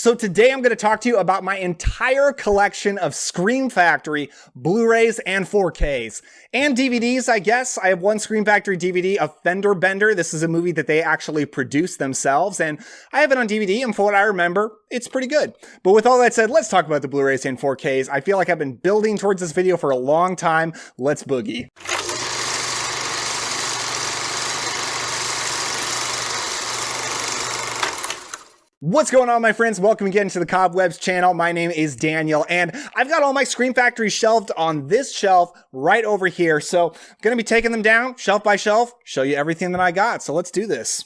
So today I'm going to talk to you about my entire collection of Scream Factory Blu-rays and 4Ks. And DVDs, I guess. I have one Scream Factory DVD of Fender Bender. This is a movie that they actually produced themselves, and I have it on DVD, and from what I remember, it's pretty good. But with all that said, let's talk about the Blu-rays and 4Ks. I feel like I've been building towards this video for a long time. Let's boogie. What's going on, my friends? Welcome again to the COBWEBs channel. My name is Daniel, and I've got all my Scream Factory shelved on this shelf right over here. So I'm going to be taking them down shelf by shelf, show you everything that I got. So let's do this.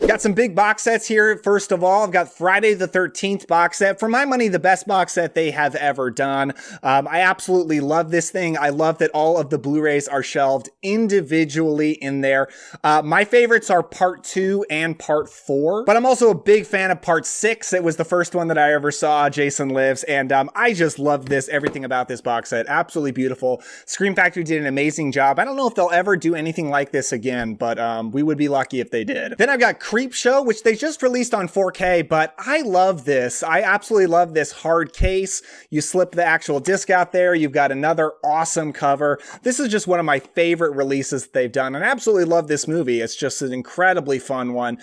Got some big box sets here. First of all, I've got Friday the 13th box set. For my money, the best box set they have ever done. I absolutely love this thing. I love that all of the Blu-rays are shelved individually in there. My favorites are part 2 and part 4, but I'm also a big fan of part 6. It was the first one that I ever saw, Jason Lives, and I just love this, everything about this box set. Absolutely beautiful. Scream Factory did an amazing job. I don't know if they'll ever do anything like this again, but we would be lucky if they did. Then I've got Creepshow, which they just released on 4K, but I love this. I absolutely love this hard case. You slip the actual disc out there. You've got another awesome cover. This is just one of my favorite releases that they've done, and I absolutely love this movie. It's just an incredibly fun one.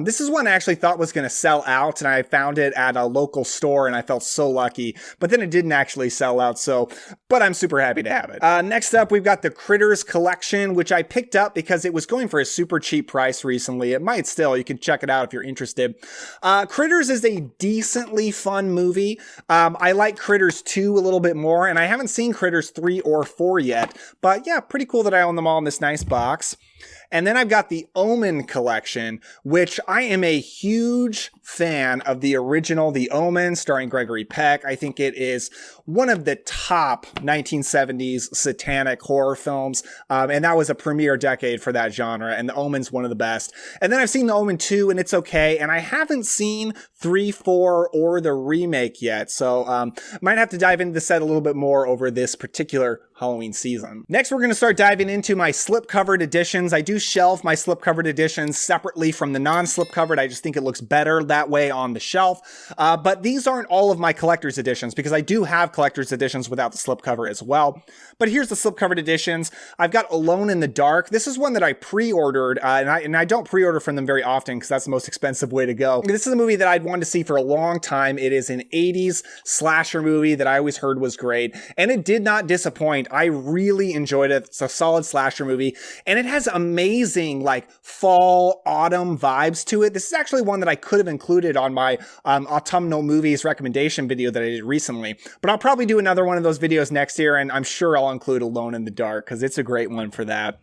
This is one I actually thought was going to sell out, and I found it at a local store, and I felt so lucky, but then it didn't actually sell out, but I'm super happy to have it. Next up, we've got the Critters collection, which I picked up because it was going for a super cheap price recently. It might still. You can check it out if you're interested. Critters is a decently fun movie. I like Critters 2 a little bit more, and I haven't seen Critters 3 or 4 yet, but yeah, pretty cool that I own them all in this nice box. And then I've got the Omen collection, which I am a huge fan of the original The Omen, starring Gregory Peck. I think it is one of the top 1970s satanic horror films, and that was a premier decade for that genre, and The Omen's one of the best. And then I've seen The Omen 2, and it's okay, and I haven't seen 3, 4, or the remake yet, so might have to dive into the set a little bit more over this particular Halloween season. Next, we're going to start diving into my slip-covered editions. I do shelf my slip-covered editions separately from the non-slip-covered. I just think it looks better that way on the shelf. But these aren't all of my collector's editions because I do have collector's editions without the slipcover as well. But here's the slip-covered editions. I've got Alone in the Dark. This is one that I pre-ordered, and I don't pre-order from them very often because that's the most expensive way to go. This is a movie that I'd wanted to see for a long time. It is an 80s slasher movie that I always heard was great, and it did not disappoint. I really enjoyed it. It's a solid slasher movie, and it has amazing like fall, autumn vibes to it. This is actually one that I could have included on my autumnal movies recommendation video that I did recently, but I'll probably do another one of those videos next year, and I'm sure I'll include Alone in the Dark because it's a great one for that.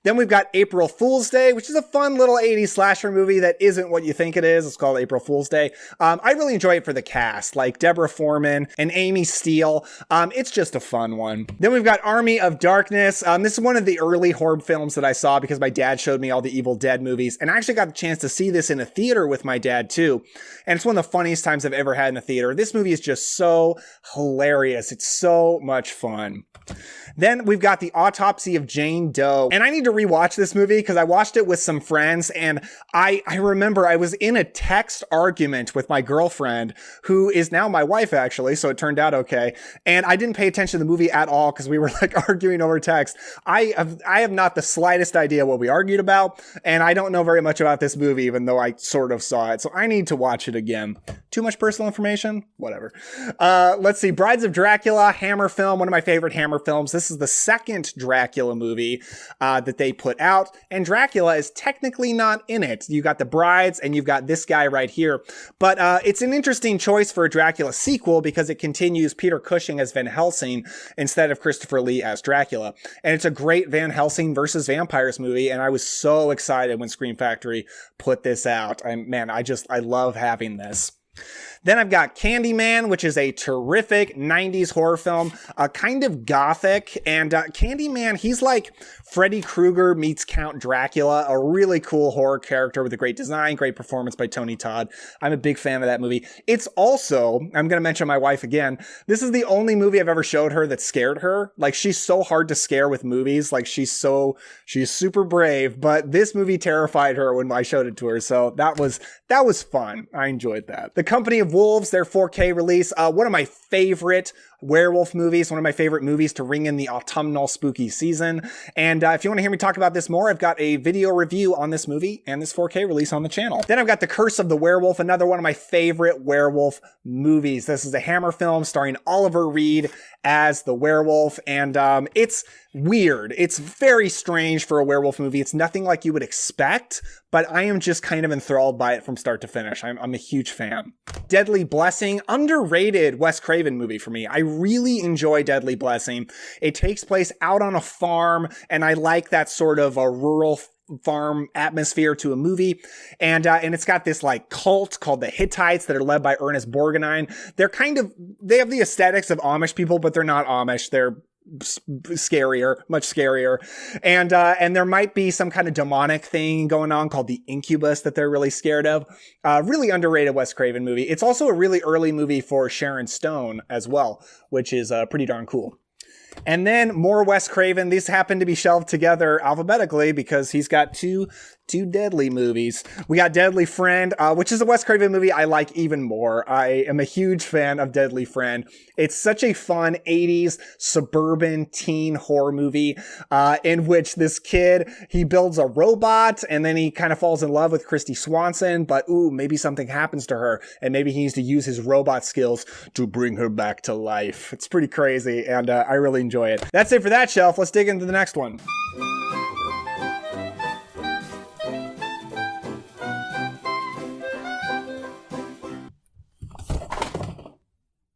Then we've got April Fool's Day, which is a fun little 80s slasher movie that isn't what you think it is. It's called April Fool's Day. I really enjoy it for the cast, like Deborah Foreman and Amy Steele. It's just a fun one. Then we've got Army of Darkness. This is one of the early horror films that I saw because my dad showed me all the Evil Dead movies, and I actually got the chance to see this in a theater with my dad too. And it's one of the funniest times I've ever had in a theater. This movie is just so hilarious. It's so much fun. Then we've got The Autopsy of Jane Doe. And I need to rewatch this movie because I watched it with some friends, and I remember I was in a text argument with my girlfriend, who is now my wife actually, so it turned out okay. And I didn't pay attention to the movie at all because we were like arguing over text. I have not the slightest idea what we argued about, and I don't know very much about this movie even though I sort of saw it. So I need to watch it again. Too much personal information? Whatever. Let's see. Brides of Dracula, Hammer film, one of my favorite Hammer films. This is the second Dracula movie that they put out, and Dracula is technically not in it. You got the brides, and you've got this guy right here. But it's an interesting choice for a Dracula sequel because it continues Peter Cushing as Van Helsing instead of Christopher Lee as Dracula. And it's a great Van Helsing versus vampires movie, and I was so excited when Scream Factory put this out. And man, I love having this. Then I've got Candyman, which is a terrific 90s horror film, kind of gothic. And Candyman, he's like Freddy Krueger meets Count Dracula, a really cool horror character with a great design, great performance by Tony Todd. I'm a big fan of that movie. It's also, I'm going to mention my wife again, this is the only movie I've ever showed her that scared her. Like, she's so hard to scare with movies. Like, she's super brave, but this movie terrified her when I showed it to her. So that was fun. I enjoyed that. The Company of Wolves, their 4K release, one of my favorite werewolf movies, one of my favorite movies to ring in the autumnal spooky season. And if you want to hear me talk about this more, I've got a video review on this movie and this 4K release on the channel. Then I've got The Curse of the Werewolf, another one of my favorite werewolf movies. This is a Hammer film starring Oliver Reed as the werewolf, and it's weird. It's very strange for a werewolf movie. It's nothing like you would expect, but I am just kind of enthralled by it from start to finish. I'm a huge fan. Deadly Blessing, underrated Wes Craven movie for me. I really enjoy Deadly Blessing. It takes place out on a farm, and I like that sort of a rural farm atmosphere to a movie. And it's got this like cult called the Hittites that are led by Ernest Borgnine. They have the aesthetics of Amish people, but they're not Amish. They're scarier, much scarier. And there might be some kind of demonic thing going on called the Incubus that they're really scared of. Really underrated Wes Craven movie. It's also a really early movie for Sharon Stone as well, which is pretty darn cool. And then more Wes Craven. These happen to be shelved together alphabetically because he's got two Deadly movies. We got Deadly Friend, which is a Wes Craven movie I like even more. I am a huge fan of Deadly Friend. It's such a fun 80s suburban teen horror movie in which this kid, he builds a robot and then he kind of falls in love with Christy Swanson, but maybe something happens to her and maybe he needs to use his robot skills to bring her back to life. It's pretty crazy and I really enjoy it. That's it for that shelf. Let's dig into the next one.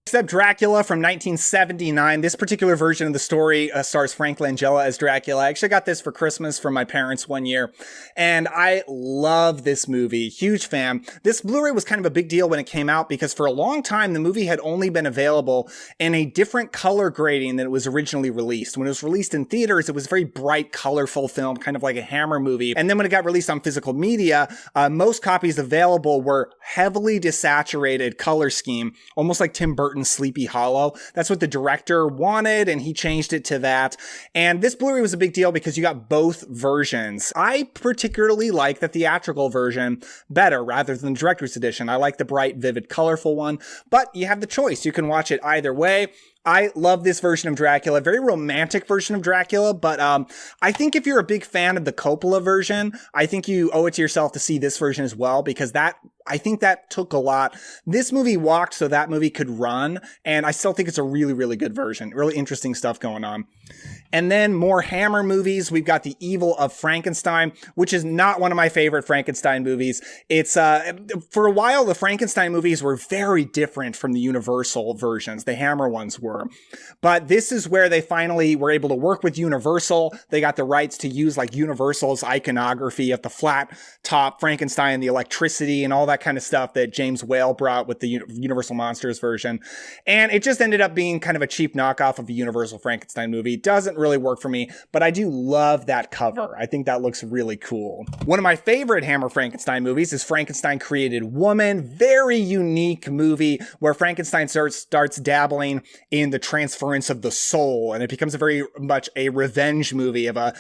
Except Dracula from 1979. This particular version of the story stars Frank Langella as Dracula. I actually got this for Christmas from my parents one year, and I love this movie. Huge fan. This Blu-ray was kind of a big deal when it came out because for a long time, the movie had only been available in a different color grading than it was originally released. When it was released in theaters, it was a very bright, colorful film, kind of like a Hammer movie. And then when it got released on physical media, most copies available were heavily desaturated color scheme, almost like Tim Burton's Sleepy Hollow. That's what the director wanted, and he changed it to that. And this Blu-ray was a big deal because you got both versions. I particularly like the theatrical version better rather than the director's edition. I like the bright, vivid, colorful one, but you have the choice. You can watch it either way. I love this version of Dracula, very romantic version of Dracula, but I think if you're a big fan of the Coppola version, I think you owe it to yourself to see this version as well, because I think that took a lot. This movie walked so that movie could run, and I still think it's a really, really good version. Really interesting stuff going on. And then more Hammer movies. We've got The Evil of Frankenstein, which is not one of my favorite Frankenstein movies. It's, for a while, the Frankenstein movies were very different from the Universal versions. The Hammer ones were. But this is where they finally were able to work with Universal. They got the rights to use like Universal's iconography of the flat top Frankenstein, the electricity and all that kind of stuff that James Whale brought with the Universal Monsters version. And it just ended up being kind of a cheap knockoff of a Universal Frankenstein movie. Doesn't really work for me, but I do love that cover. I think that looks really cool. One of my favorite Hammer Frankenstein movies is Frankenstein Created Woman. Very unique movie where Frankenstein starts dabbling in the transference of the soul, and it becomes a very much a revenge movie of a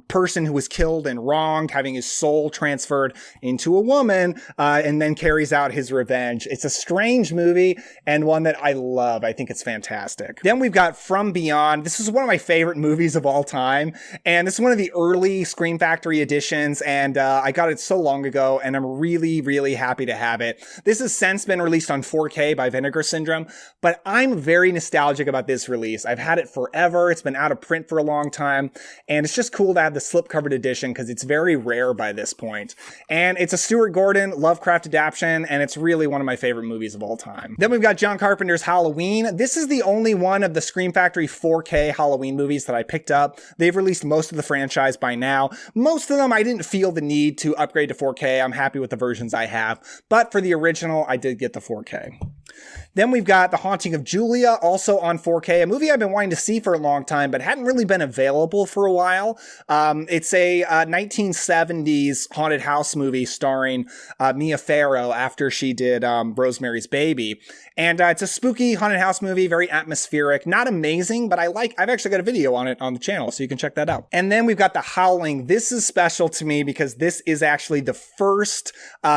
person who was killed and wronged, having his soul transferred into a woman, and then carries out his revenge. It's a strange movie and one that I love. I think it's fantastic. Then we've got From Beyond. This is one of my favorite movies of all time, and this is one of the early Scream Factory editions, and I got it so long ago, and I'm really, really happy to have it. This has since been released on 4K by Vinegar Syndrome, but I'm very nostalgic about this release. I've had it forever. It's been out of print for a long time, and it's just cool to have the slip-covered edition because it's very rare by this point. And it's a Stuart Gordon Lovecraft adaptation, and it's really one of my favorite movies of all time. Then we've got John Carpenter's Halloween. This is the only one of the Scream Factory 4K Halloween movies Blu-rays that I picked up. They've released most of the franchise by now. Most of them, I didn't feel the need to upgrade to 4K. I'm happy with the versions I have. But for the original, I did get the 4K. Then we've got The Haunting of Julia, also on 4K, a movie I've been wanting to see for a long time, but hadn't really been available for a while. It's a 1970s haunted house movie starring Mia Farrow after she did Rosemary's Baby. And it's a spooky haunted house movie, very atmospheric, not amazing, but I've actually got a video on it on the channel, so you can check that out. And then we've got The Howling. This is special to me because this is actually the first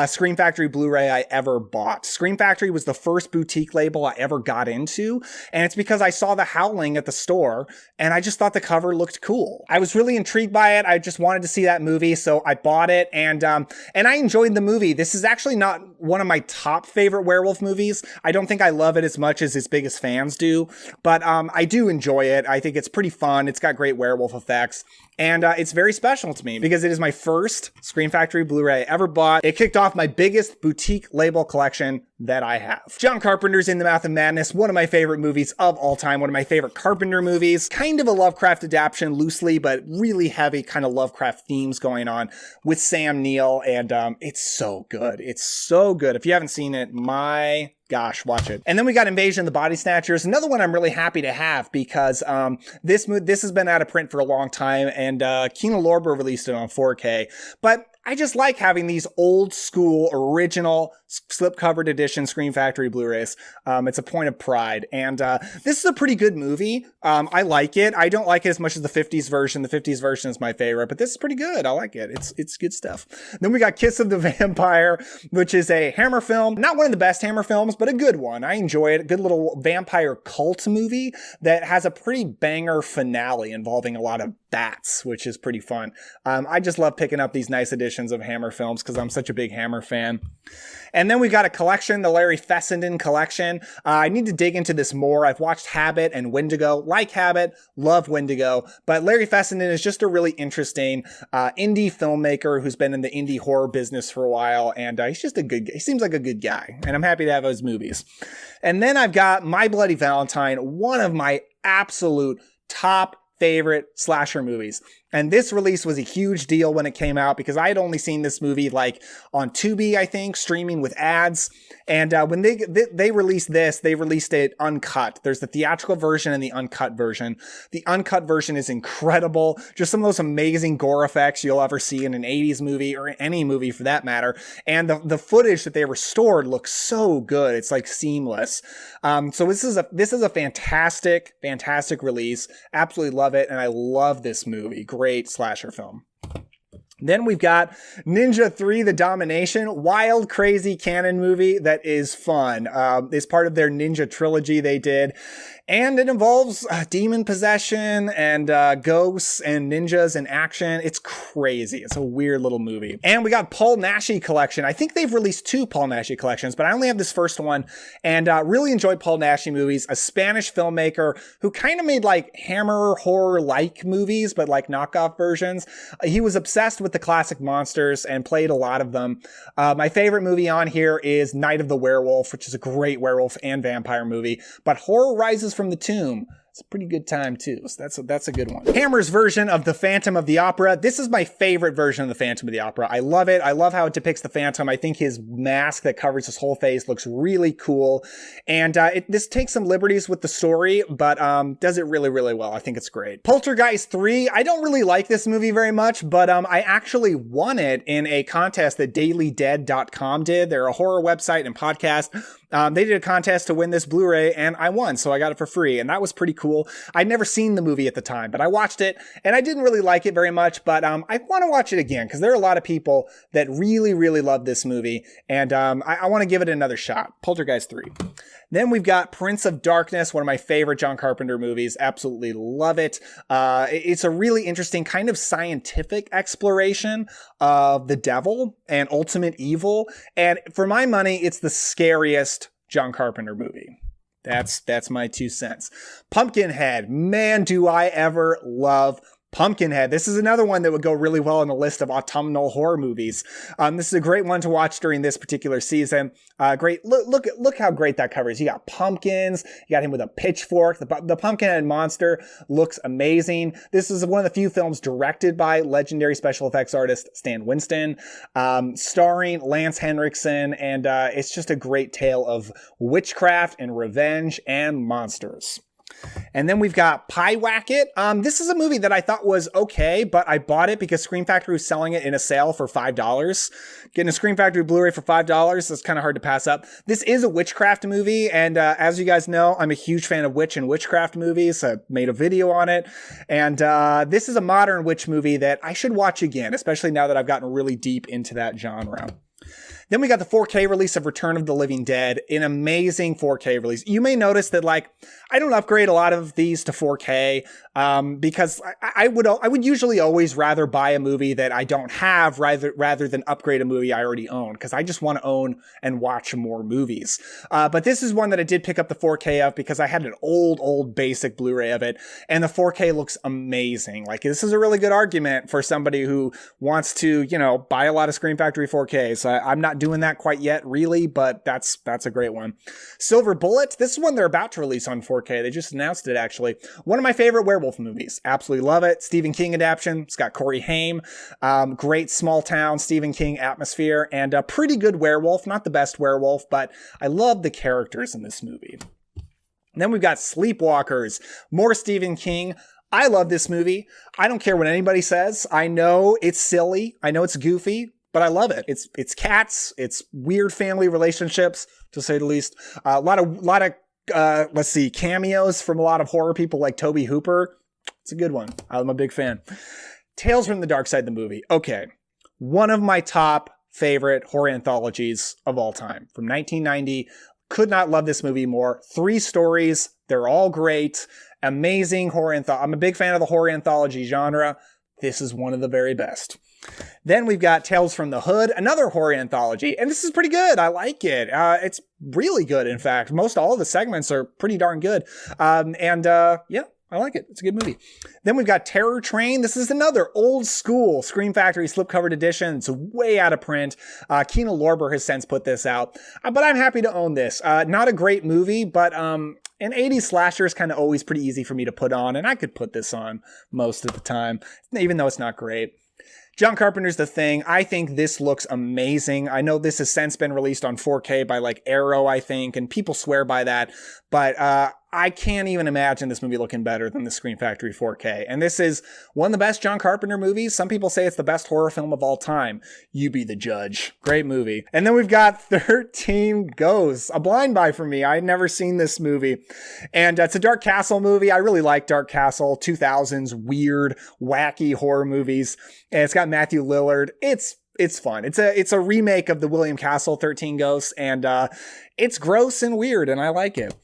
Scream Factory Blu-ray I ever bought. Scream Factory was the first boutique label I ever got into, and it's because I saw The Howling at the store, and I just thought the cover looked cool. I was really intrigued by it. I just wanted to see that movie, so I bought it, and I enjoyed the movie. This is actually not one of my top favorite werewolf movies. I don't think I love it as much as its biggest fans do, but I do enjoy it. I think it's pretty fun. It's got great werewolf effects, and it's very special to me because it is my first Scream Factory Blu-ray I ever bought. It kicked off my biggest boutique label collection that I have. John Carpenter's In the Mouth of Madness, one of my favorite movies of all time, one of my favorite Carpenter movies, kind of a Lovecraft adaptation loosely, but really heavy kind of Lovecraft themes going on with Sam Neill, and it's so good. It's so good. If you haven't seen it, my gosh, watch it. And then we got Invasion of the Body Snatchers, another one I'm really happy to have because this has been out of print for a long time, and Kino Lorber released it on 4K, but I just like having these old school, original, slip-covered edition Scream Factory Blu-rays. It's a point of pride. And this is a pretty good movie. I like it. I don't like it as much as the 50s version. The 50s version is my favorite, but this is pretty good. I like it. It's good stuff. Then we got Kiss of the Vampire, which is a Hammer film. Not one of the best Hammer films, but a good one. I enjoy it. A good little vampire cult movie that has a pretty banger finale involving a lot of bats, which is pretty fun. I just love picking up these nice editions of Hammer films because I'm such a big Hammer fan. And then we got a collection, the Larry Fessenden collection. I need to dig into this more. I've watched Habit and Wendigo. Like Habit, love Wendigo. But Larry Fessenden is just a really interesting indie filmmaker who's been in the indie horror business for a while. And he seems like a good guy. And I'm happy to have his movies. And then I've got My Bloody Valentine, one of my absolute top favorite slasher movies. And this release was a huge deal when it came out because I had only seen this movie like on Tubi, I think, streaming with ads. And when they released this, they released it uncut. There's the theatrical version and the uncut version. The uncut version is incredible. Just some of those amazing gore effects you'll ever see in an 80s movie or any movie for that matter. And the footage that they restored looks so good. It's like seamless. So this is a fantastic, fantastic release. Absolutely love it. And I love this movie. Great slasher film. Then we've got Ninja 3: The Domination, wild, crazy canon movie that is fun. It's part of their Ninja trilogy they did. And it involves demon possession and ghosts and ninjas and action. It's crazy. It's a weird little movie. And we got Paul Naschy collection. I think they've released 2 Paul Naschy collections, but I only have this first one. And really enjoyed Paul Naschy movies. A Spanish filmmaker who kind of made like Hammer horror-like movies, but like knockoff versions. He was obsessed with the classic monsters and played a lot of them. My favorite movie on here is Night of the Werewolf, which is a great werewolf and vampire movie. But Horror Rises from the Tomb, it's a pretty good time too. So that's a good one. Hammer's version of The Phantom of the Opera. This is my favorite version of The Phantom of the Opera. I love it. I love how it depicts the Phantom. I think his mask that covers his whole face looks really cool. And this takes some liberties with the story, but does it really, really well. I think it's great. Poltergeist 3. I don't really like this movie very much, but I actually won it in a contest that dailydead.com did. They're a horror website and podcast. They did a contest to win this Blu-ray and I won, so I got it for free, and that was pretty cool. I'd never seen the movie at the time, but I watched it and I didn't really like it very much, but I want to watch it again because there are a lot of people that really, really love this movie, and I want to give it another shot. Poltergeist 3. Then we've got Prince of Darkness, one of my favorite John Carpenter movies. Absolutely love it. It's a really interesting kind of scientific exploration of the devil and ultimate evil. And for my money, it's the scariest John Carpenter movie. That's my 2 cents. Pumpkinhead. Man, do I ever love Pumpkinhead. This is another one that would go really well on the list of autumnal horror movies. This is a great one to watch during this particular season. Great. Look how great that cover is. You got pumpkins. You got him with a pitchfork. The Pumpkinhead monster looks amazing. This is one of the few films directed by legendary special effects artist Stan Winston, starring Lance Henriksen, and it's just a great tale of witchcraft and revenge and monsters. And then we've got Pie Wacket. This is a movie that I thought was okay, but I bought it because Scream Factory was selling it in a sale for $5. Getting a Scream Factory Blu-ray for $5, that's kind of hard to pass up. This is a witchcraft movie, and as you guys know, I'm a huge fan of witch and witchcraft movies. I made a video on it, and this is a modern witch movie that I should watch again, especially now that I've gotten really deep into that genre. Then we got the 4K release of Return of the Living Dead, an amazing 4K release. You may notice that, like, I don't upgrade a lot of these to 4K because I would usually always rather buy a movie that I don't have rather than upgrade a movie I already own, because I just want to own and watch more movies. But this is one that I did pick up the 4K of because I had an old basic Blu-ray of it, and the 4K looks amazing. Like, this is a really good argument for somebody who wants to, you know, buy a lot of Scream Factory 4Ks. I'm not doing that quite yet, really, but that's a great one. Silver Bullet. This is one they're about to release on 4K. They just announced it, actually. One of my favorite werewolf movies. Absolutely love it. Stephen King adaptation. It's got Corey Haim. Great small town Stephen King atmosphere, and a pretty good werewolf. Not the best werewolf, but I love the characters in this movie. And then we've got Sleepwalkers. More Stephen King. I love this movie. I don't care what anybody says. I know it's silly. I know it's goofy, but I love it. It's cats. It's weird family relationships, to say the least. A lot of let's see, cameos from a lot of horror people like Tobe Hooper. It's a good one. I'm a big fan. Tales from the Dark Side, the movie. Okay. One of my top favorite horror anthologies of all time from 1990. Could not love this movie more. 3 stories. They're all great. Amazing horror anthology. I'm a big fan of the horror anthology genre. This is one of the very best. Then we've got Tales from the Hood, another horror anthology, and this is pretty good. I like it. It's really good, in fact. Most all of the segments are pretty darn good. Yeah, I like it. It's a good movie. Then we've got Terror Train. This is another old school Scream Factory slipcovered edition. It's way out of print. Kina Lorber has since put this out, but I'm happy to own this. Not a great movie, but an 80s slasher is kind of always pretty easy for me to put on, and I could put this on most of the time, even though it's not great. John Carpenter's The Thing. I think this looks amazing. I know this has since been released on 4K by like Arrow, I think, and people swear by that, but I can't even imagine this movie looking better than the Scream Factory 4K. And this is one of the best John Carpenter movies. Some people say it's the best horror film of all time. You be the judge. Great movie. And then we've got 13 Ghosts, a blind buy for me. I had never seen this movie. And it's a Dark Castle movie. I really like Dark Castle, 2000s weird, wacky horror movies. And it's got Matthew Lillard. It's fun. It's a remake of the William Castle 13 Ghosts, and it's gross and weird, and I like it.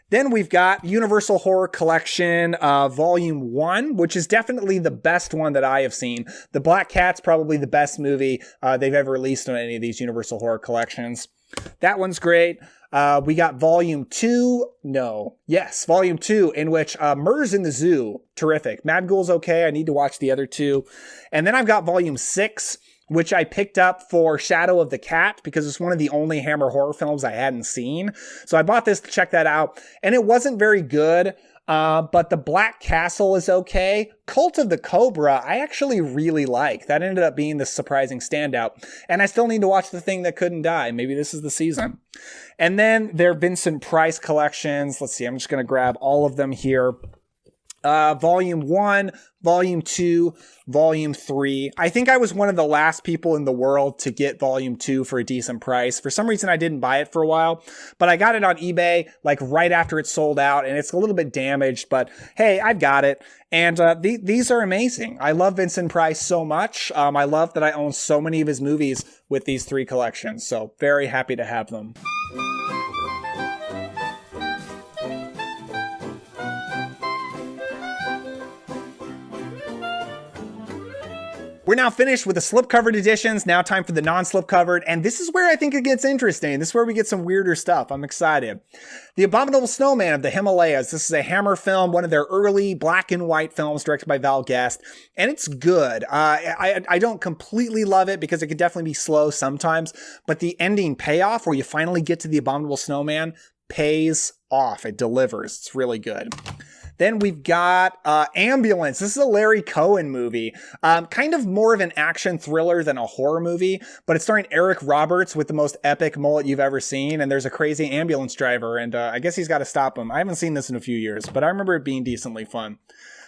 Then we've got Universal Horror Collection, Volume 1, which is definitely the best one that I have seen. The Black Cat's probably the best movie they've ever released on any of these Universal Horror Collections. That one's great. We got Volume 2. Volume 2, in which Murders in the Zoo. Terrific. Mad Ghouls okay. I need to watch the other 2. And then I've got Volume 6, which I picked up for Shadow of the Cat because it's one of the only Hammer horror films I hadn't seen. So I bought this to check that out, and it wasn't very good, but The Black Castle is okay. Cult of the Cobra, I actually really like. That ended up being the surprising standout, and I still need to watch The Thing That Couldn't Die. Maybe this is the season. And then there are Vincent Price collections. Let's see, I'm just going to grab all of them here. Volume 1, Volume 2, Volume 3. I think I was one of the last people in the world to get Volume 2 for a decent price. For some reason, I didn't buy it for a while, but I got it on eBay like right after it sold out, and it's a little bit damaged, but hey, I've got it. And these are amazing. I love Vincent Price so much. I love that I own so many of his movies with these 3 collections, so very happy to have them. We're now finished with the slipcovered editions. Now time for the non-slipcovered. And this is where I think it gets interesting. This is where we get some weirder stuff. I'm excited. The Abominable Snowman of the Himalayas. This is a Hammer film, one of their early black and white films directed by Val Guest. And it's good. I don't completely love it because it could definitely be slow sometimes. But the ending payoff where you finally get to the Abominable Snowman pays off. It delivers. It's really good. Then we've got Ambulance. This is a Larry Cohen movie. Kind of more of an action thriller than a horror movie, but it's starring Eric Roberts with the most epic mullet you've ever seen. And there's a crazy ambulance driver, and I guess he's got to stop him. I haven't seen this in a few years, but I remember it being decently fun.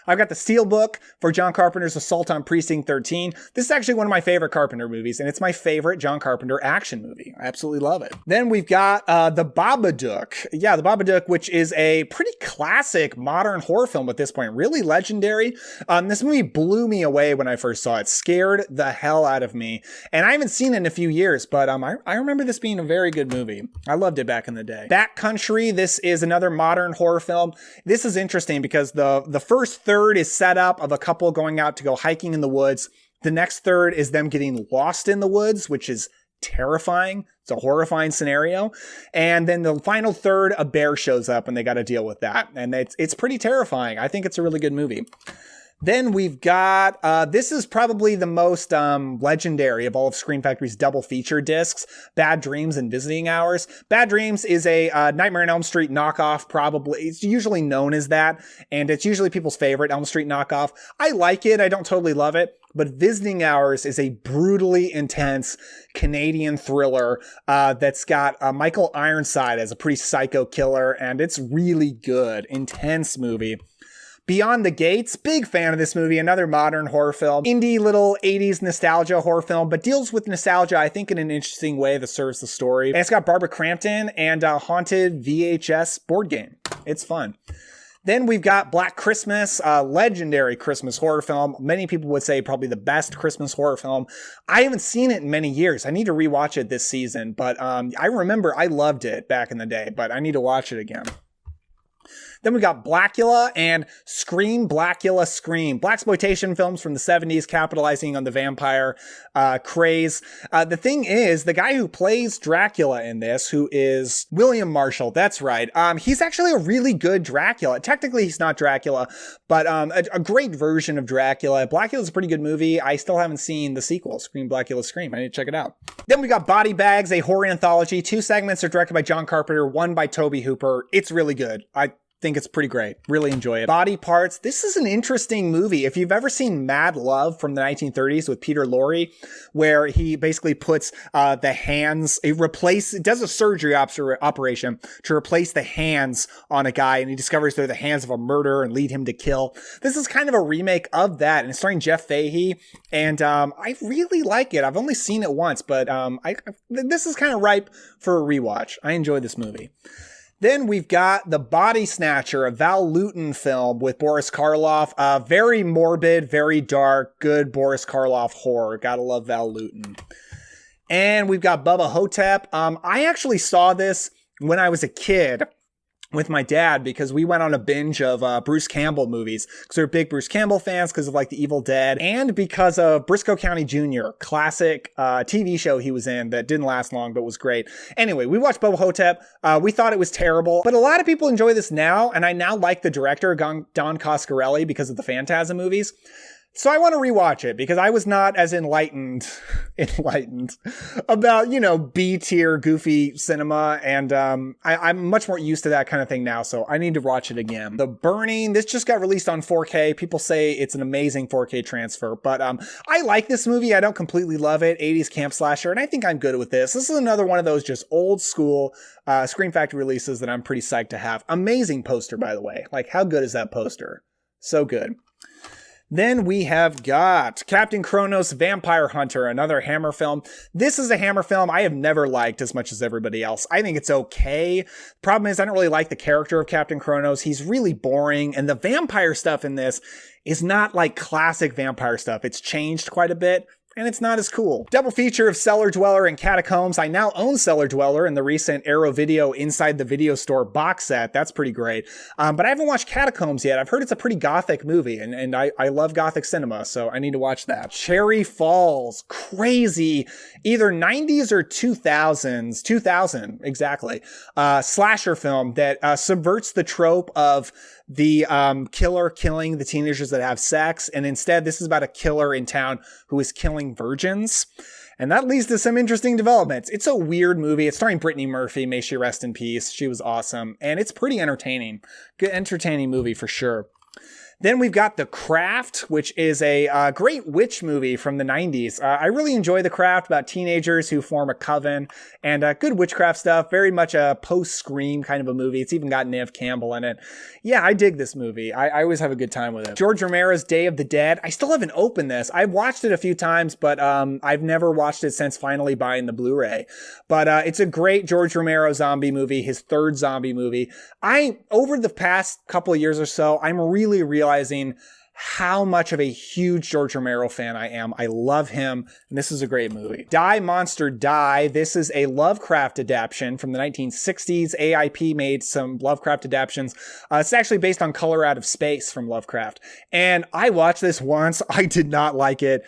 I've got the Steelbook for John Carpenter's Assault on Precinct 13. This is actually one of my favorite Carpenter movies, and it's my favorite John Carpenter action movie. I absolutely love it. Then we've got The Babadook. Yeah, The Babadook, which is a pretty classic modern horror film at this point. Really legendary. This movie blew me away when I first saw it. Scared the hell out of me. And I haven't seen it in a few years, but I remember this being a very good movie. I loved it back in the day. Backcountry. This is another modern horror film. This is interesting because the first third is set up of a couple going out to go hiking in the woods. The next third is them getting lost in the woods, which is terrifying. It's a horrifying scenario. And then the final third, a bear shows up and they got to deal with that. And it's pretty terrifying. I think it's a really good movie. Then we've got, this is probably the most legendary of all of Scream Factory's double feature discs, Bad Dreams and Visiting Hours. Bad Dreams is a Nightmare on Elm Street knockoff, probably. It's usually known as that, and it's usually people's favorite Elm Street knockoff. I like it. I don't totally love it. But Visiting Hours is a brutally intense Canadian thriller that's got Michael Ironside as a pretty psycho killer, and it's really good. Intense movie. Beyond the Gates, big fan of this movie, another modern horror film. Indie little 80s nostalgia horror film, but deals with nostalgia, I think, in an interesting way that serves the story. And it's got Barbara Crampton and a haunted VHS board game. It's fun. Then we've got Black Christmas, a legendary Christmas horror film. Many people would say probably the best Christmas horror film. I haven't seen it in many years. I need to rewatch it this season, but I remember I loved it back in the day, but I need to watch it again. Then we got Blackula and Scream, Blackula, Scream. Blaxploitation films from the 70s capitalizing on the vampire craze. The thing is, the guy who plays Dracula in this, who is William Marshall, that's right. He's actually a really good Dracula. Technically, he's not Dracula, but a great version of Dracula. Blackula's a pretty good movie. I still haven't seen the sequel, Scream, Blackula, Scream. I need to check it out. Then we got Body Bags, a horror anthology. 2 segments are directed by John Carpenter, 1 by Tobe Hooper. It's really good. I think it's pretty great. Really enjoy it. Body Parts. This is an interesting movie. If you've ever seen Mad Love from the 1930s with Peter Lorre, where he basically puts the hands, does a surgery operation to replace the hands on a guy, and he discovers they're the hands of a murderer and lead him to kill. This is kind of a remake of that, and it's starring Jeff Fahey, and I really like it. I've only seen it once, but this is kind of ripe for a rewatch. I enjoy this movie. Then we've got The Body Snatcher, a Val Lewton film with Boris Karloff. Very morbid, very dark, good Boris Karloff horror. Gotta love Val Lewton. And we've got Bubba Hotep. I actually saw this when I was a kid with my dad because we went on a binge of Bruce Campbell movies because we're big Bruce Campbell fans because of like The Evil Dead and because of Briscoe County Jr., classic TV show he was in that didn't last long but was great. Anyway, we watched Bubba Hotep. We thought it was terrible, but a lot of people enjoy this now, and I now like the director, Don Coscarelli, because of the Phantasm movies. So I want to rewatch it because I was not as enlightened about, B-tier goofy cinema. And I'm much more used to that kind of thing now. So I need to watch it again. The Burning, this just got released on 4K. People say it's an amazing 4K transfer, but I like this movie. I don't completely love it. 80s camp slasher. And I think I'm good with this. This is another one of those just old school Scream Factory releases that I'm pretty psyched to have. Amazing poster, by the way. Like, how good is that poster? So good. Then we have got Captain Kronos, Vampire Hunter, another Hammer film. This is a Hammer film I have never liked as much as everybody else. I think it's okay. Problem is, I don't really like the character of Captain Kronos. He's really boring, and the vampire stuff in this is not like classic vampire stuff. It's changed quite a bit and it's not as cool. Double feature of Cellar Dweller and Catacombs. I now own Cellar Dweller in the recent Arrow Video Inside the Video Store box set. That's pretty great. But I haven't watched Catacombs yet. I've heard it's a pretty gothic movie, and I love gothic cinema, so I need to watch that. Cherry Falls. Crazy. Either 90s or 2000s. 2000, exactly. Slasher film that subverts the trope of the killer killing the teenagers that have sex, and instead this is about a killer in town who is killing virgins, and that leads to some interesting developments. It's a weird movie. It's starring Brittany Murphy, may she rest in peace. She was awesome, and it's pretty entertaining. Good entertaining movie for sure. Then we've got The Craft, which is a great witch movie from the 90s. I really enjoy The Craft, about teenagers who form a coven, and good witchcraft stuff. Very much a post-Scream kind of a movie. It's even got Neve Campbell in it. Yeah, I dig this movie. I always have a good time with it. George Romero's Day of the Dead. I still haven't opened this. I've watched it a few times, but I've never watched it since finally buying the Blu-ray. But it's a great George Romero zombie movie, his third zombie movie. Over the past couple of years or so, I'm really realizing how much of a huge George Romero fan I am. I love him, and this is a great movie. Die Monster Die. This is a Lovecraft adaptation from the 1960s. AIP made some Lovecraft adaptations. It's actually based on Color Out of Space from Lovecraft. And I watched this once. I did not like it.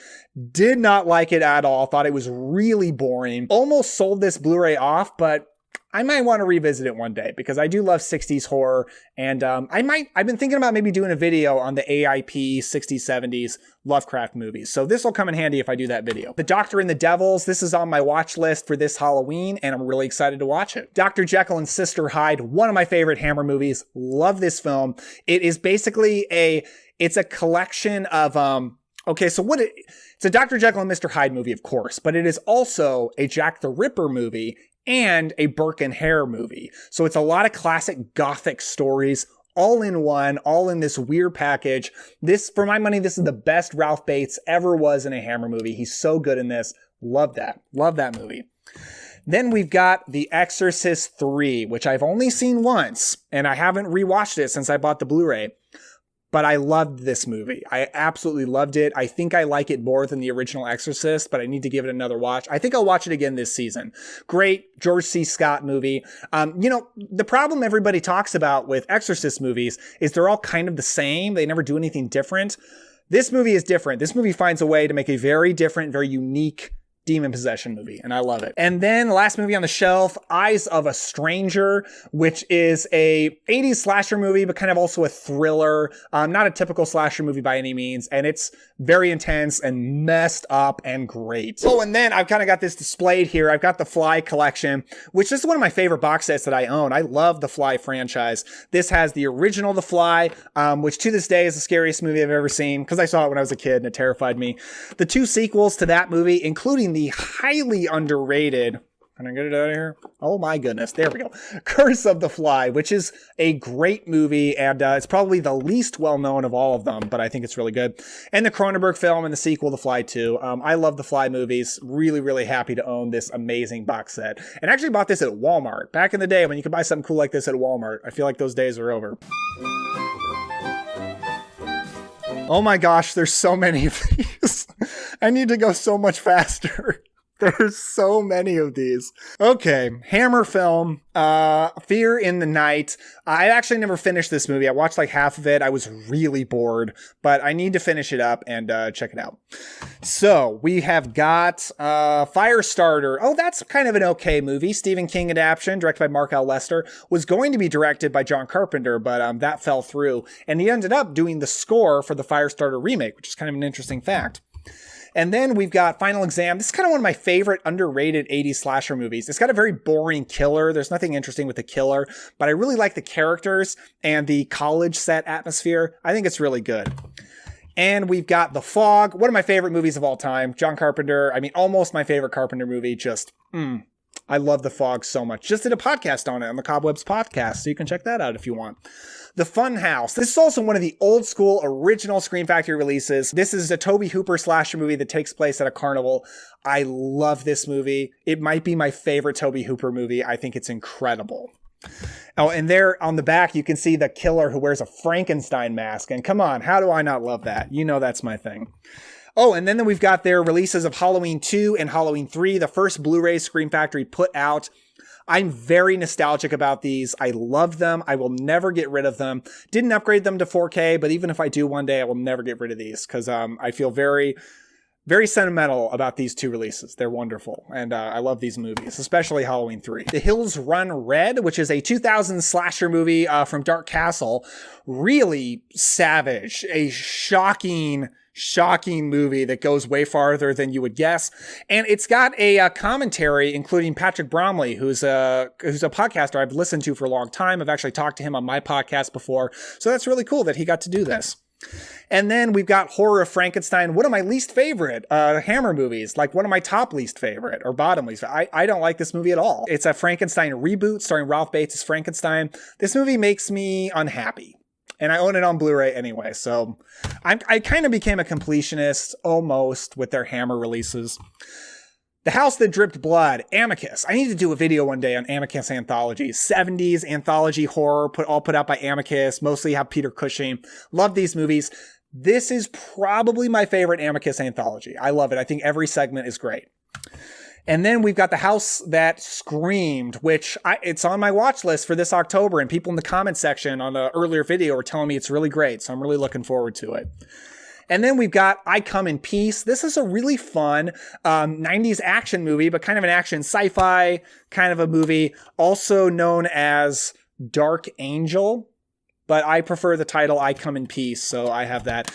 Did not like it at all. Thought it was really boring. Almost sold this Blu-ray off, but I might want to revisit it one day because I do love 60s horror, and I've been thinking about maybe doing a video on the AIP 60s, 70s Lovecraft movies. So this will come in handy if I do that video. The Doctor and the Devils. This is on my watch list for this Halloween, and I'm really excited to watch it. Dr. Jekyll and Sister Hyde. One of my favorite Hammer movies. Love this film. It is basically it's a collection of, it's a Dr. Jekyll and Mr. Hyde movie, of course, but it is also a Jack the Ripper movie and a Burke and Hare movie. So it's a lot of classic Gothic stories all in one, all in this weird package. This, for my money, this is the best Ralph Bates ever was in a Hammer movie. He's so good in this. Love that. Love that movie. Then we've got The Exorcist 3, which I've only seen once, and I haven't rewatched it since I bought the Blu-ray. But I loved this movie. I absolutely loved it. I think I like it more than the original Exorcist, but I need to give it another watch. I think I'll watch it again this season. Great George C. Scott movie. The problem everybody talks about with Exorcist movies is they're all kind of the same. They never do anything different. This movie is different. This movie finds a way to make a very different, very unique demon possession movie, and I love it. And then the last movie on the shelf, Eyes of a Stranger, which is a 80s slasher movie, but kind of also a thriller. Not a typical slasher movie by any means, and it's very intense and messed up and great. Oh, and then I've kind of got this displayed here. I've got the Fly collection, which is one of my favorite box sets that I own. I love the Fly franchise. This has the original The Fly, which to this day is the scariest movie I've ever seen because I saw it when I was a kid and it terrified me. The two sequels to that movie, including the highly underrated, can I get it out of here? Oh my goodness, there we go. Curse of the Fly, which is a great movie, and it's probably the least well-known of all of them, but I think it's really good. And the Cronenberg film and the sequel, The Fly 2. I love the Fly movies. Really, really happy to own this amazing box set. And actually bought this at Walmart. Back in the day when you could buy something cool like this at Walmart. I feel like those days are over. Oh my gosh, there's so many of these. I need to go so much faster. There's so many of these. Okay, Hammer film, Fear in the Night. I actually never finished this movie. I watched like half of it. I was really bored, but I need to finish it up and check it out. So we have got Firestarter. Oh, that's kind of an okay movie. Stephen King adaptation, directed by Mark L. Lester. Was going to be directed by John Carpenter, but that fell through. And he ended up doing the score for the Firestarter remake, which is kind of an interesting fact. And then we've got Final Exam. This is kind of one of my favorite underrated 80s slasher movies. It's got a very boring killer. There's nothing interesting with the killer, but I really like the characters and the college set atmosphere. I think it's really good. And we've got The Fog, one of my favorite movies of all time. John Carpenter, almost my favorite Carpenter movie. I love The Fog so much. Just did a podcast on it on the COBWEBs podcast, so you can check that out if you want. The Funhouse. This is also one of the old school original Scream Factory releases. This is a Tobe Hooper slasher movie that takes place at a carnival. I love this movie. It might be my favorite Tobe Hooper movie. I think it's incredible. Oh, and there on the back, you can see the killer who wears a Frankenstein mask. And come on, how do I not love that? You know that's my thing. Oh, and then we've got their releases of Halloween 2 and Halloween 3, the first Blu-ray Scream Factory put out. I'm very nostalgic about these. I love them. I will never get rid of them. Didn't upgrade them to 4K, but even if I do one day, I will never get rid of these because I feel very, very sentimental about these two releases. They're wonderful, and I love these movies, especially Halloween 3. The Hills Run Red, which is a 2000 slasher movie from Dark Castle. Really savage, a shocking movie that goes way farther than you would guess. And it's got a commentary, including Patrick Bromley, who's a podcaster I've listened to for a long time. I've actually talked to him on my podcast before. So that's really cool that he got to do this. And then we've got Horror of Frankenstein, one of my least favorite Hammer movies, like one of my top least favorite or bottom least. I don't like this movie at all. It's a Frankenstein reboot starring Ralph Bates as Frankenstein. This movie makes me unhappy. And I own it on Blu-ray anyway, so I kind of became a completionist almost with their Hammer releases. The House That Dripped Blood, Amicus. I need to do a video one day on Amicus anthologies. 70s anthology horror, all put out by Amicus, mostly have Peter Cushing. Love these movies. This is probably my favorite Amicus anthology. I love it. I think every segment is great. And then we've got The House That Screamed, which it's on my watch list for this October, and people in the comment section on an earlier video were telling me it's really great, so I'm really looking forward to it. And then we've got I Come in Peace. This is a really fun 90s action movie, but kind of an action sci-fi kind of a movie, also known as Dark Angel. But I prefer the title I Come in Peace, so I have that.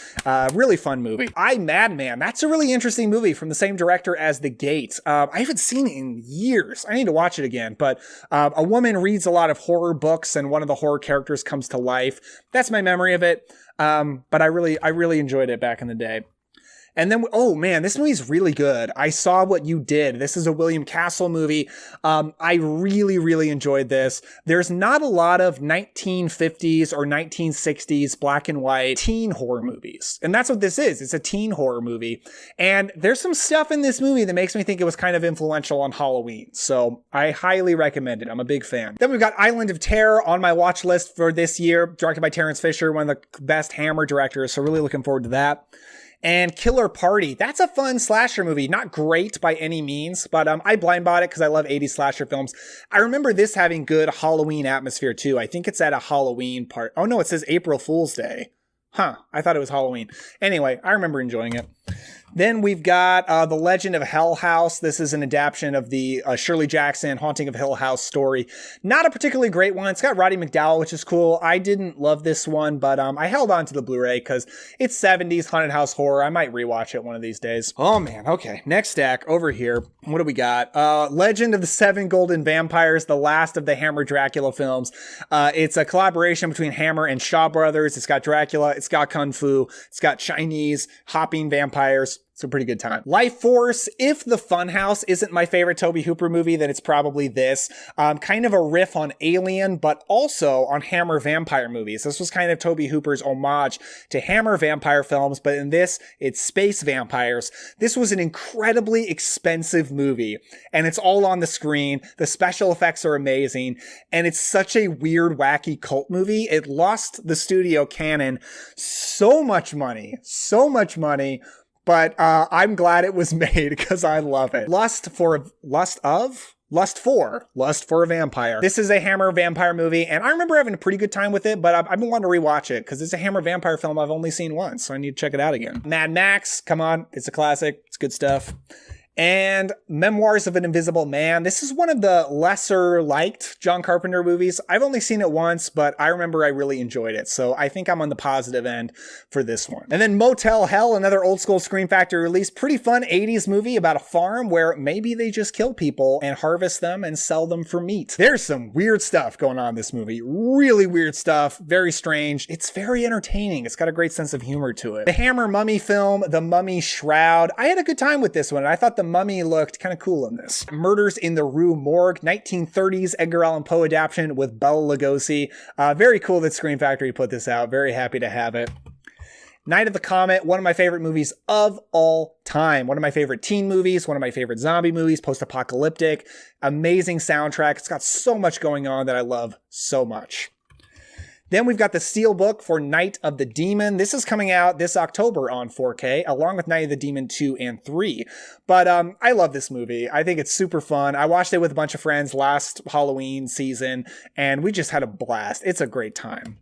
Really fun movie. Madman. That's a really interesting movie from the same director as The Gate. I haven't seen it in years. I need to watch it again. But a woman reads a lot of horror books, and one of the horror characters comes to life. That's my memory of it. But I really enjoyed it back in the day. And then, oh man, this movie's really good. I Saw What You Did. This is a William Castle movie. I really enjoyed this. There's not a lot of 1950s or 1960s black and white teen horror movies. And that's what this is. It's a teen horror movie. And there's some stuff in this movie that makes me think it was kind of influential on Halloween. So I highly recommend it. I'm a big fan. Then we've got Island of Terror on my watch list for this year, directed by Terrence Fisher, one of the best Hammer directors. So really looking forward to that. And Killer Party. That's a fun slasher movie. Not great by any means, but I blind bought it because I love 80s slasher films. I remember this having good Halloween atmosphere too. I think it's at a Halloween part. Oh no, it says April Fool's Day. Huh, I thought it was Halloween. Anyway, I remember enjoying it. Then we've got The Legend of Hell House. This is an adaptation of the Shirley Jackson Haunting of Hill House story. Not a particularly great one. It's got Roddy McDowall, which is cool. I didn't love this one, but I held on to the Blu-ray because it's 70s haunted house horror. I might rewatch it one of these days. Oh man, okay. Next stack over here. What do we got? Legend of the Seven Golden Vampires, the last of the Hammer Dracula films. It's a collaboration between Hammer and Shaw Brothers. It's got Dracula, it's got Kung Fu, it's got Chinese hopping vampires. It's a pretty good time. Life Force. If The Funhouse isn't my favorite Tobe Hooper movie, then it's probably this. Kind of a riff on Alien, but also on Hammer vampire movies. This was kind of Tobe Hooper's homage to Hammer vampire films, but in this, it's space vampires. This was an incredibly expensive movie, and it's all on the screen. The special effects are amazing, and it's such a weird, wacky cult movie. It lost the studio canon so much money. But I'm glad it was made because I love it. Lust for a Vampire. This is a Hammer vampire movie, and I remember having a pretty good time with it, but I've been wanting to rewatch it because it's a Hammer vampire film I've only seen once, so I need to check it out again. Mad Max, come on, it's a classic, it's good stuff. And Memoirs of an Invisible Man. This is one of the lesser liked John Carpenter movies. I've only seen it once, but I remember I really enjoyed it. So I think I'm on the positive end for this one. And then Motel Hell, another old school Scream Factory release. Pretty fun 80s movie about a farm where maybe they just kill people and harvest them and sell them for meat. There's some weird stuff going on in this movie. Really weird stuff. Very strange. It's very entertaining. It's got a great sense of humor to it. The Hammer Mummy film, The Mummy Shroud. I had a good time with this one. I thought the Mummy looked kind of cool in this. Murders in the Rue Morgue, 1930s Edgar Allan Poe adaptation with Bela Lugosi. Very cool that Scream Factory put this out. Very happy to have it. Night of the Comet, one of my favorite movies of all time. One of my favorite teen movies, one of my favorite zombie movies, post-apocalyptic. Amazing soundtrack. It's got so much going on that I love so much. Then we've got the Steelbook for Night of the Demon. This is coming out this October on 4K, along with Night of the Demon 2 and 3. But I love this movie. I think it's super fun. I watched it with a bunch of friends last Halloween season, and we just had a blast. It's a great time.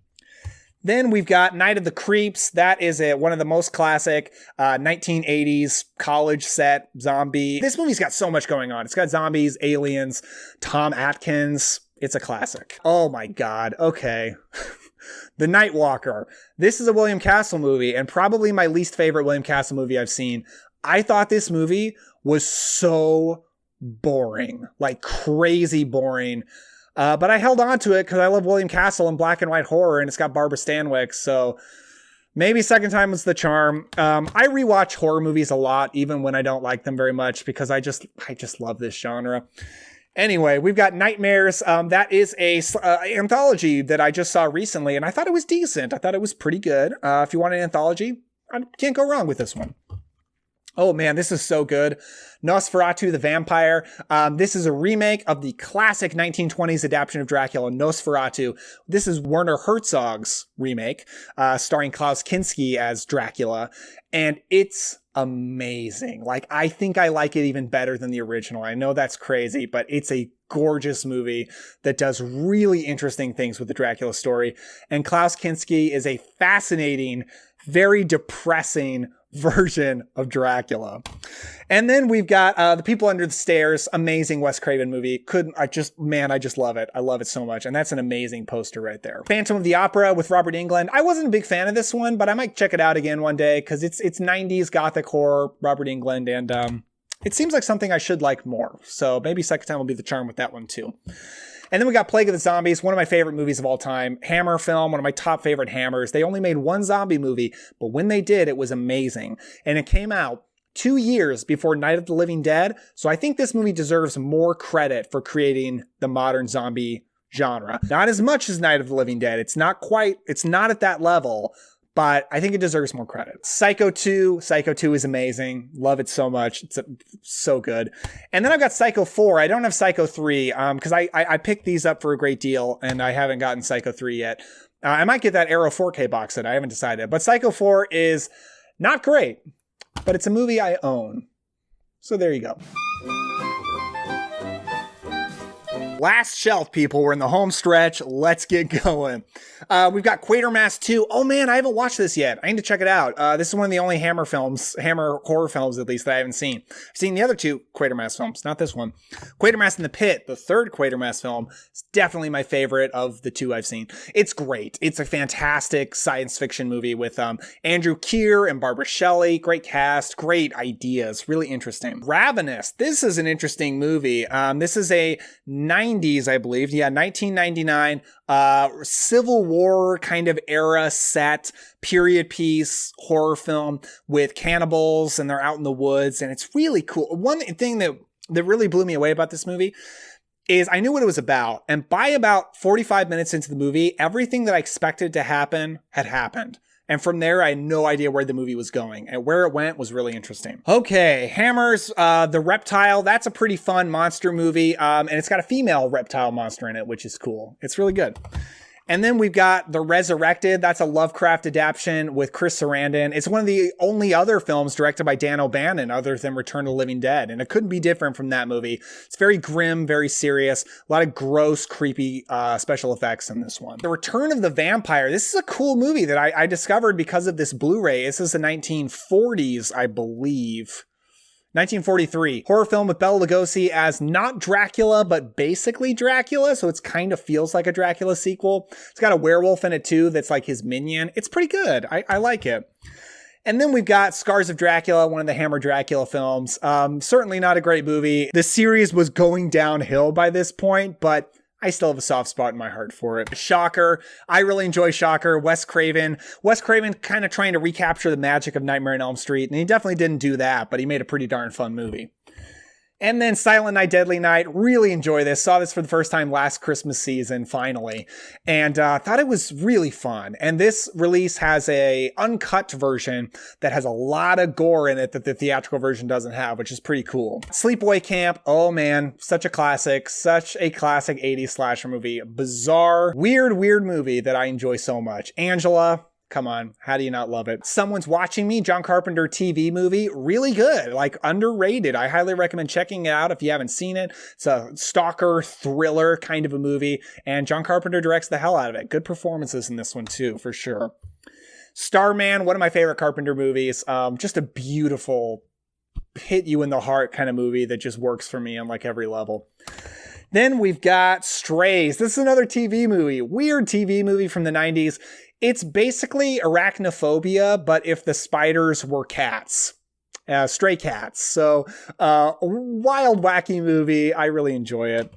Then we've got Night of the Creeps. That is one of the most classic 1980s college set zombie. This movie's got so much going on. It's got zombies, aliens, Tom Atkins. It's a classic. Oh my God. Okay. The Night Walker. This is a William Castle movie and probably my least favorite William Castle movie I've seen. I thought this movie was so boring, like crazy boring. But I held on to it because I love William Castle and black and white horror, and it's got Barbara Stanwyck, so maybe second time was the charm. I rewatch horror movies a lot, even when I don't like them very much, because I just love this genre. Anyway, we've got Nightmares. That is a anthology that I just saw recently, and I thought it was decent. I thought it was pretty good. If you want an anthology, I can't go wrong with this one. Oh man, this is so good. Nosferatu the Vampire. This is a remake of the classic 1920s adaptation of Dracula, Nosferatu. This is Werner Herzog's remake, starring Klaus Kinski as Dracula. And it's amazing. Like, I think I like it even better than the original. I know that's crazy, but it's a gorgeous movie that does really interesting things with the Dracula story. And Klaus Kinski is a fascinating, very depressing version of Dracula. And then we've got The People Under the Stairs, amazing Wes Craven movie. I just love it. I love it so much. And that's an amazing poster right there. Phantom of the Opera with Robert Englund. I wasn't a big fan of this one, but I might check it out again one day because it's 90s gothic horror, Robert Englund, and it seems like something I should like more. So maybe second time will be the charm with that one too. And then we got Plague of the Zombies, one of my favorite movies of all time. Hammer film, one of my top favorite Hammers. They only made one zombie movie, but when they did, it was amazing. And it came out 2 years before Night of the Living Dead. So I think this movie deserves more credit for creating the modern zombie genre. Not as much as Night of the Living Dead. It's not at that level, but I think it deserves more credit. Psycho 2 is amazing. Love it so much. It's so good. And then I've got Psycho 4. I don't have Psycho 3 because I picked these up for a great deal and I haven't gotten Psycho 3 yet. I might get that Arrow 4K box set. I haven't decided. But Psycho 4 is not great, but it's a movie I own. So there you go. Last shelf, people. We're in the home stretch. Let's get going. We've got Quatermass 2. Oh man, I haven't watched this yet. I need to check it out. This is one of the only Hammer horror films at least, that I haven't seen. I've seen the other two Quatermass films, not this one. Quatermass in the Pit, the third Quatermass film, is definitely my favorite of the two I've seen. It's great. It's a fantastic science fiction movie with Andrew Keir and Barbara Shelley. Great cast, great ideas, really interesting. Ravenous. This is an interesting movie. This is a 90s, I believe. Yeah, 1999 Civil War kind of era set period piece horror film with cannibals and they're out in the woods and it's really cool. One thing that really blew me away about this movie is I knew what it was about, and by about 45 minutes into the movie, everything that I expected to happen had happened. And from there, I had no idea where the movie was going, and where it went was really interesting. Okay, Hammers, The Reptile. That's a pretty fun monster movie. And it's got a female reptile monster in it, which is cool. It's really good. And then we've got The Resurrected. That's a Lovecraft adaptation with Chris Sarandon. It's one of the only other films directed by Dan O'Bannon other than Return of the Living Dead. And it couldn't be different from that movie. It's very grim, very serious. A lot of gross, creepy special effects in this one. The Return of the Vampire. This is a cool movie that I discovered because of this Blu-ray. This is the 1940s, I believe. 1943, horror film with Bela Lugosi as not Dracula, but basically Dracula. So it's kind of feels like a Dracula sequel. It's got a werewolf in it too. That's like his minion. It's pretty good. I like it. And then we've got Scars of Dracula, one of the Hammer Dracula films. Certainly not a great movie. The series was going downhill by this point, but I still have a soft spot in my heart for it. Shocker. I really enjoy Shocker. Wes Craven kind of trying to recapture the magic of Nightmare on Elm Street. And he definitely didn't do that, but he made a pretty darn fun movie. And then Silent Night, Deadly Night, really enjoy this. Saw this for the first time last Christmas season, finally. And thought it was really fun. And this release has a uncut version that has a lot of gore in it that the theatrical version doesn't have, which is pretty cool. Sleepaway Camp, oh man, such a classic 80s slasher movie. Bizarre, weird movie that I enjoy so much. Angela, come on, how do you not love it? Someone's Watching Me, John Carpenter TV movie, really good, like underrated. I highly recommend checking it out if you haven't seen it. It's a stalker thriller kind of a movie, and John Carpenter directs the hell out of it. Good performances in this one too, for sure. Starman, one of my favorite Carpenter movies. Just a beautiful, hit you in the heart kind of movie that just works for me on like every level. Then we've got Strays. This is another TV movie, weird TV movie from the 90s. It's basically arachnophobia, but if the spiders were cats, stray cats. So wild, wacky movie. I really enjoy it.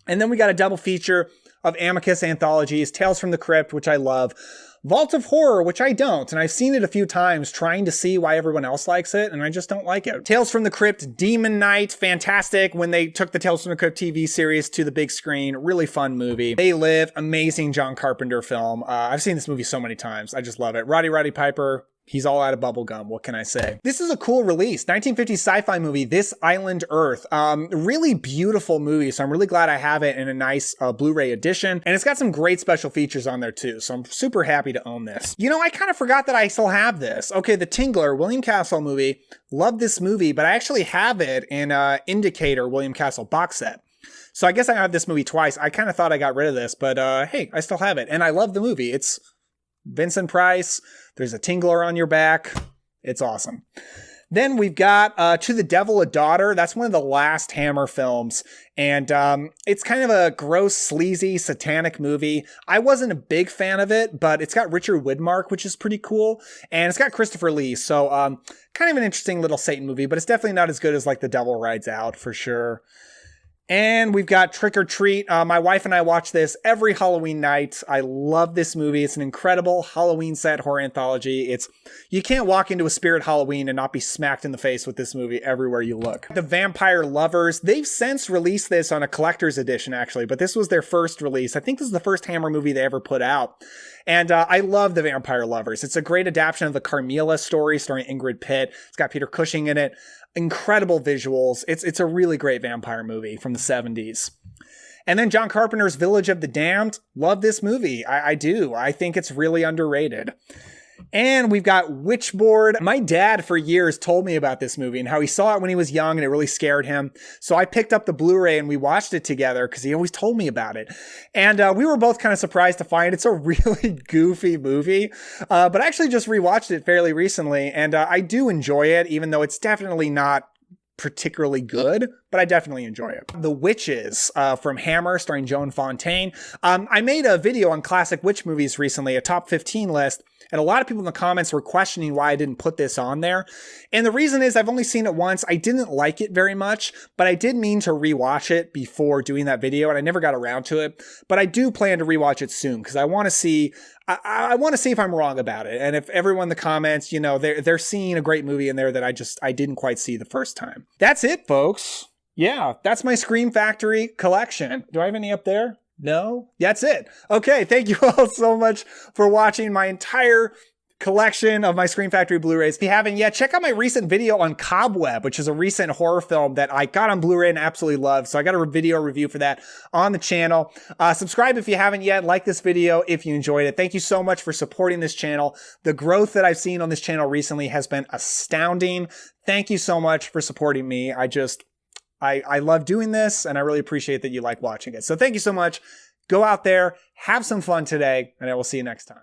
And then we got a double feature of Amicus anthologies, Tales from the Crypt, which I love, Vault of Horror, which I don't, and I've seen it a few times trying to see why everyone else likes it, and I just don't like it. Tales from the Crypt, Demon Knight, fantastic when they took the Tales from the Crypt TV series to the big screen. Really fun movie. They Live, amazing John Carpenter film. I've seen this movie so many times. I just love it. Roddy Piper, he's all out of bubblegum. What can I say? This is a cool release. 1950s sci-fi movie, This Island Earth. Really beautiful movie. So I'm really glad I have it in a nice Blu-ray edition. And it's got some great special features on there too. So I'm super happy to own this. You know, I kind of forgot that I still have this. Okay, The Tingler, William Castle movie. Love this movie, but I actually have it in Indicator William Castle box set. So I guess I have this movie twice. I kind of thought I got rid of this, but hey, I still have it. And I love the movie. It's Vincent Price. There's a tingler on your back. It's awesome. Then we've got To the Devil a Daughter. That's one of the last Hammer films. And it's kind of a gross, sleazy, satanic movie. I wasn't a big fan of it, but it's got Richard Widmark, which is pretty cool. And it's got Christopher Lee. So kind of an interesting little Satan movie, but it's definitely not as good as like The Devil Rides Out for sure. And we've got Trick or Treat. My wife and I watch this every Halloween night. I love this movie. It's an incredible Halloween set horror anthology. You can't walk into a Spirit Halloween and not be smacked in the face with this movie everywhere you look. The Vampire Lovers. They've since released this on a collector's edition, actually, but this was their first release. I think this is the first Hammer movie they ever put out. And I love The Vampire Lovers. It's a great adaptation of the Carmilla story starring Ingrid Pitt. It's got Peter Cushing in it. Incredible visuals. It's a really great vampire movie from the 70s. And then John Carpenter's Village of the Damned. Love this movie. I do. I think it's really underrated. And we've got Witchboard. My dad for years told me about this movie and how he saw it when he was young and it really scared him. So I picked up the Blu-ray and we watched it together because he always told me about it. And we were both kind of surprised to find it's a really goofy movie. But I actually just rewatched it fairly recently and I do enjoy it, even though it's definitely not particularly good, but I definitely enjoy it. The Witches from Hammer, starring Joan Fontaine. I made a video on classic witch movies recently, a top 15 list, and a lot of people in the comments were questioning why I didn't put this on there. And the reason is I've only seen it once. I didn't like it very much, but I did mean to rewatch it before doing that video, and I never got around to it. But I do plan to rewatch it soon because I want to see I want to see if I'm wrong about it. And if everyone in the comments, you know, they're seeing a great movie in there that I didn't quite see the first time. That's it, folks. Yeah, that's my Scream Factory collection. Do I have any up there? No? That's it. Okay, thank you all so much for watching my entire collection of my Scream Factory Blu-rays. If you haven't yet, check out my recent video on COBWEB, which is a recent horror film that I got on Blu-ray and absolutely loved. So I got a video review for that on the channel. Subscribe if you haven't yet. Like this video if you enjoyed it. Thank you so much for supporting this channel. The growth that I've seen on this channel recently has been astounding. Thank you so much for supporting me. I love doing this, and I really appreciate that you like watching it. So thank you so much. Go out there, have some fun today, and I will see you next time.